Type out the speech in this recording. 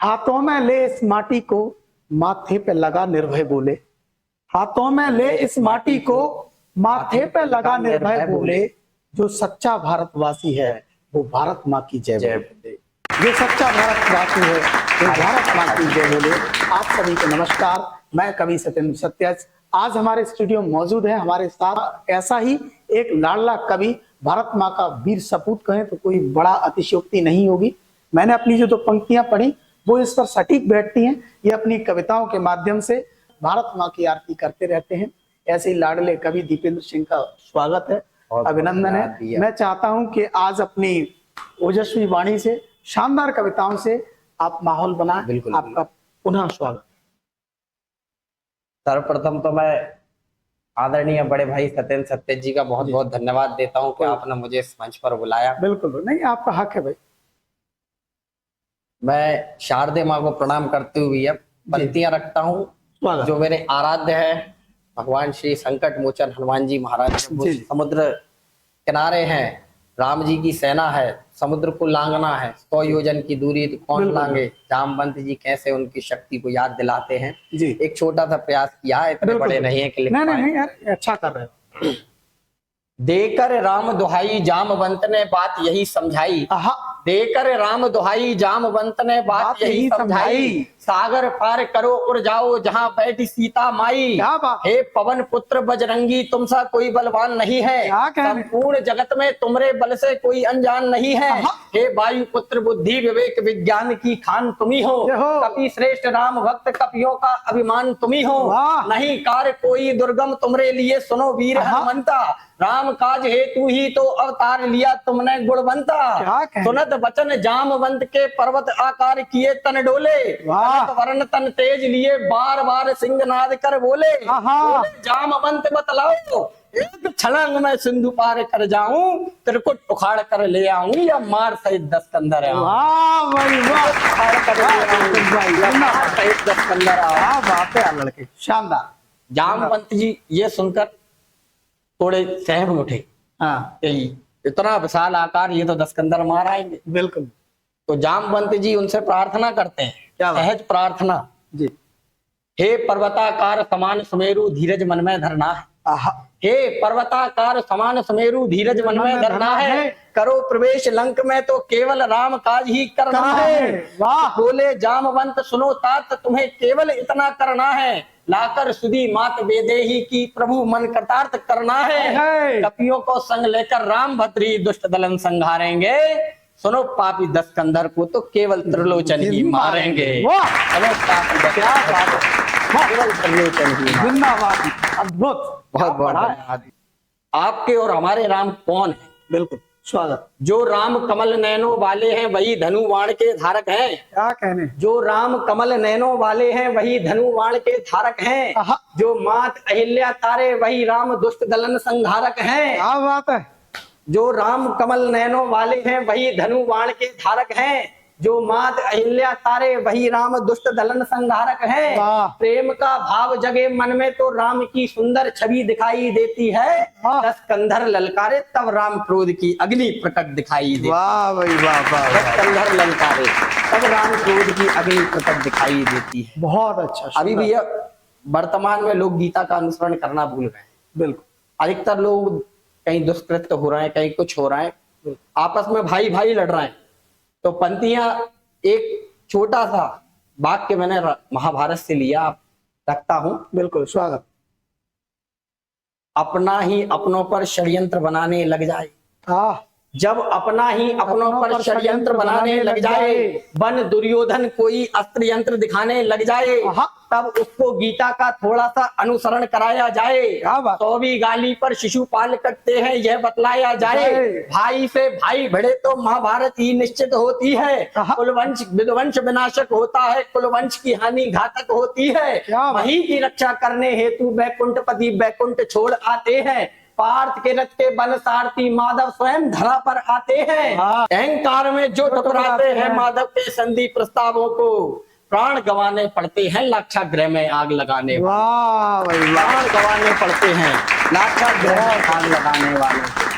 हाथों में ले इस माटी को, माथे पे लगा निर्भय बोले। हाथों में ले इस माटी को, माथे पे लगा निर्भय बोले। जो सच्चा भारतवासी है वो भारत माँ की जय बोले। जो सच्चा भारतवासी है वो भारत माँ की जय बोले। आप सभी को नमस्कार, मैं कवि सत्येंद्र सत्याज आज हमारे स्टूडियो में मौजूद है। हमारे साथ ऐसा ही एक लाडला कवि, भारत माँ का वीर सपूत कहें तो कोई बड़ा अतिशयोक्ति नहीं होगी। मैंने अपनी जो पंक्तियां पढ़ी वो इस पर सटीक बैठती हैं। ये अपनी कविताओं के माध्यम से भारत माँ की आरती करते रहते हैं। ऐसे ही लाडले कवि दीपेंद्र सिंह का स्वागत है, अभिनंदन है। मैं चाहता हूं कि आज अपनी ओजस्वी वाणी से, शानदार कविताओं से आप माहौल बनाएं। आपका पुनः स्वागत। सर्वप्रथम तो मैं आदरणीय बड़े भाई सत्येंद्र सत्याज जी का बहुत बहुत धन्यवाद देता हूं कि आपने मुझे इस मंच पर बुलाया। बिल्कुल नहीं, आपका हक है भाई। मैं शारदे माँ को प्रणाम करते हुए अब पंक्तियां रखता हूं जो मेरे आराध्य है भगवान श्री संकट मोचन हनुमान जी महाराज। समुद्र किनारे हैं, राम जी की सेना है, समुद्र को लांघना है, 100 योजन की दूरी तो कौन लांगे। जामवंत जी कैसे उनकी शक्ति को याद दिलाते हैं। एक छोटा सा प्रयास किया है, इतने बड़े नहीं है कि लिख पाए। नहीं यार, अच्छा कर रहे हो। देकर राम दुहाई जामवंत ने बात यही समझाई। देकर राम दुहाई जामवंत ने बात यही समझाई। सागर पार करो उड़ जाओ जहां बैठी सीता माई। हे पवन पुत्र बजरंगी तुमसा कोई बलवान नहीं है। संपूर्ण जगत में तुमरे बल से कोई अनजान नहीं है। हे वायु पुत्र बुद्धि विवेक विज्ञान की खान तुम्ही हो। कपि श्रेष्ठ राम भक्त कपियों का अभिमान तुम्ही हो। नहीं कार्य कोई दुर्गम तुमरे लिए सुनो वीर हनुमंता। राम काज हेतु ही तो अवतार लिया तुमने गुणवंता। सुनत वचन जामवंत के पर्वत आकार किए तन डोले। वर्ण तन तेज लिए बार बार सिंहनाद कर बोले। जामवंत बतलाओ एक छलांग में सिंधु पार कर जाऊं, त्रिकुट उखाड़ कर ले आऊं या मार सहित 10 कंधर लड़के। शानदार। जामवंत जी ये सुनकर थोड़े सहम उठे। इतना विशाल आकार, ये तो 10 कंधर मार आएंगे। बिल्कुल। तो जामवंत जी उनसे प्रार्थना करते हैं, सहज प्रार्थना जी। हे पर्वताकार समान सुमेरु धीरज मन में धरना है। हे पर्वताकार समान सुमेरु धीरज मन में धरना है। करो प्रवेश लंक में तो केवल राम काज ही करना है। बोले जामवंत सुनो तात तुम्हें केवल इतना करना है। लाकर सुधी मात बेदेही की प्रभु मन कृतार्थ करना है। कपियों को संग लेकर राम भद्री दुष्ट दलन संहारेंगे। सुनो पापी 10 कंधर को तो केवल त्रिलोचन ही मारेंगे। केवल त्रिलोचन ही। अद्भुत, बहुत बहुत। आपके और हमारे राम कौन है? बिल्कुल स्वागत। जो राम कमल नैनो वाले हैं वही धनु बाण के धारक हैं। क्या कहने। जो राम कमल नैनो वाले हैं वही धनु बाण के धारक हैं। जो मात अहिल्या तारे वही राम दुष्ट दलन संहारक हैं। क्या बात है। जो राम कमल नैनो वाले हैं वही धनु बाण के धारक हैं। जो मात अहिल्या तारे वही राम दुष्ट दलन संहारक है। प्रेम का भाव जगे मन में तो राम की सुंदर छवि दिखाई देती है। 10 कंधर ललकारे तब राम क्रोध की अग्नि प्रकट दिखाई देती है। वाह भाई वाह वाह। 10 कंधर ललकारे तब राम क्रोध की अग्नि प्रकट दिखाई देती है। बहुत अच्छा। अभी भी वर्तमान में लोग गीता का अनुसरण करना भूल गए। बिल्कुल। अधिकतर लोग कहीं दुष्कृत्य हो रहे हैं, कहीं कुछ हो रहा है, आपस में भाई भाई लड़ रहे हैं। तो पंक्तियां एक छोटा सा वाक्य मैंने महाभारत से लिया, आप रखता हूं। बिल्कुल स्वागत। अपना ही अपनों पर षड्यंत्र बनाने लग जाए। जब अपना ही अपनों पर षड्यंत्र बनाने लग जाए, बन दुर्योधन कोई अस्त्र यंत्र दिखाने लग जाए, तब उसको गीता का थोड़ा सा अनुसरण कराया जाए। तो भी गाली पर शिशुपाल करते हैं यह बतलाया जाए। भाई से भाई भिड़े तो महाभारत ही निश्चित होती है। कुलवंश विध्वंस विनाशक होता है, कुलवंश की हानि घातक होती है। वही की रक्षा करने हेतु बैकुंठपति बैकुंठ छोड़ आते हैं। पार्थ के रथ के बल सारथी माधव स्वयं धरा पर आते हैं। अहंकार में जो ठुकराते हैं माधव के संधि प्रस्तावों को, प्राण गंवाने पड़ते हैं लाक्षागृह में आग लगाने। वाह भाई। प्राण गंवाने पड़ते हैं लाक्षागृह में आग लगाने वाले।